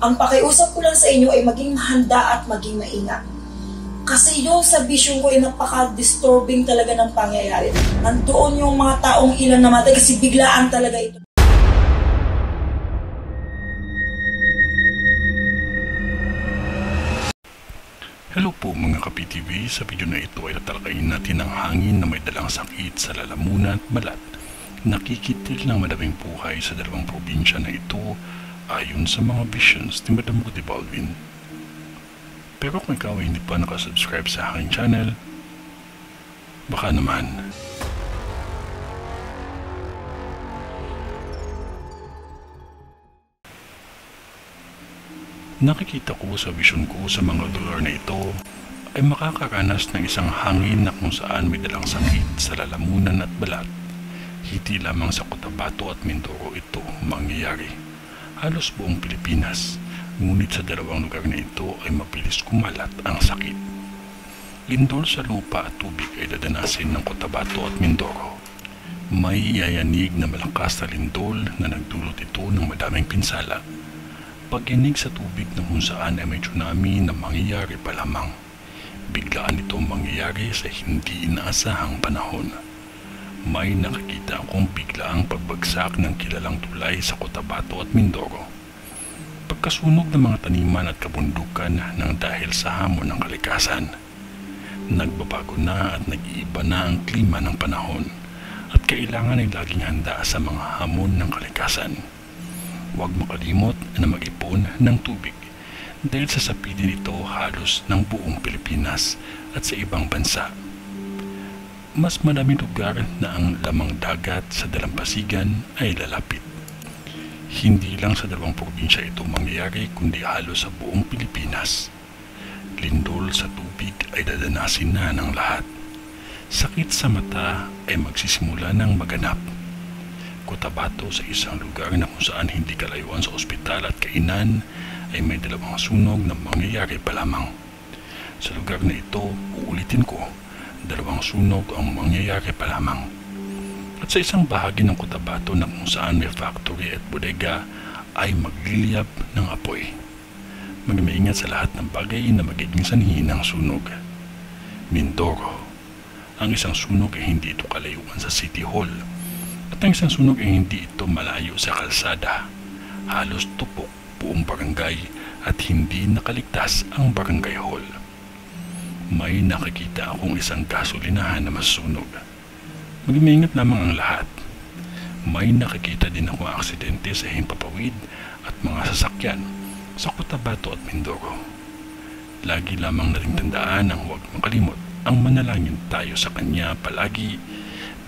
Ang pakiusap ko lang sa inyo ay maging handa at maging maingat. Kasi yung sa vision ko ay napaka-disturbing talaga ng pangyayari. Nandoon yung mga taong ilan namatay kasi biglaan talaga ito. Hello po mga ka-PTV, sa video na ito ay tatalakayin natin ang hangin na may dalang sakit sa lalamunan at balat. Nakikitil ng madaming buhay sa dalawang probinsya na ito ayon sa mga visions ni Madam Rudy Baldwin. Pero kung ikaw ay hindi pa nakasubscribe sa aking channel, baka naman. Nakikita ko sa vision ko sa mga lugar na ito ay makakaranas ng isang hangin na kung saan may dalang sakit sa lalamunan at balat. Hindi lamang sa Cotabato at Mindoro ito mangyayari. Halos buong Pilipinas, ngunit sa dalawang lugar na ito ay mabilis kumalat ang sakit. Lindol sa lupa at tubig ay dadanasin ng Cotabato at Mindoro. May yayanig na malakas na lindol na nagdulot ito ng madaming pinsala. Pagyanig sa tubig na kung saan ay may tsunami na mangyayari pa lamang. Biglaan itong mangyayari sa hindi inaasahang panahon. May nakikita akong biglaang pagbagsak ng kilalang tulay sa Cotabato at Mindoro. Pagkasunog ng mga taniman at kabundukan ng dahil sa hamon ng kalikasan. Nagbabago na at nag-iiba na ang klima ng panahon at kailangan ay laging handa sa mga hamon ng kalikasan. Huwag makalimot na mag-ipon ng tubig dahil sasapidin ito halos ng buong Pilipinas at sa ibang bansa. Mas maraming lugar na ang lamang dagat sa dalampasigan ay lalapit. Hindi lang sa dalawang probinsya ito mangyayari kundi halos sa buong Pilipinas. Lindol sa tubig ay dadanasin na ng lahat. Sakit sa mata ay magsisimula ng maganap. Cotabato sa isang lugar na kung saan hindi kalayuan sa ospital at kainan ay may dalawang sunog na mangyayari pa lamang. Sa lugar na ito, uulitin ko, dalawang sunog ang mangyayari pa lamang. At sa isang bahagi ng Cotabato na kung saan may factory at bodega ay magliliyab ng apoy. Magmaingat sa lahat ng bagay na magiging sanhi ng sunog. Mindoro. Ang isang sunog ay hindi ito kalayuan sa City Hall. At ang isang sunog ay hindi ito malayo sa kalsada. Halos tupok buong barangay at hindi nakaligtas ang barangay hall. May nakikita akong isang gasolinahan na masunog. Mag-iingat lamang ang lahat. May nakikita din akong aksidente sa himpapawid at mga sasakyan sa Cotabato at Mindoro. Lagi lamang nating tandaan ang huwag makalimot ang manalangin tayo sa Kanya palagi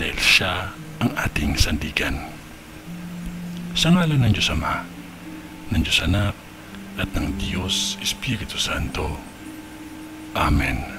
dahil Siya ang ating sandigan. Sa ngalan ng Diyos Ama, ng Diyos Anak, at ng Diyos Espiritu Santo. Amen.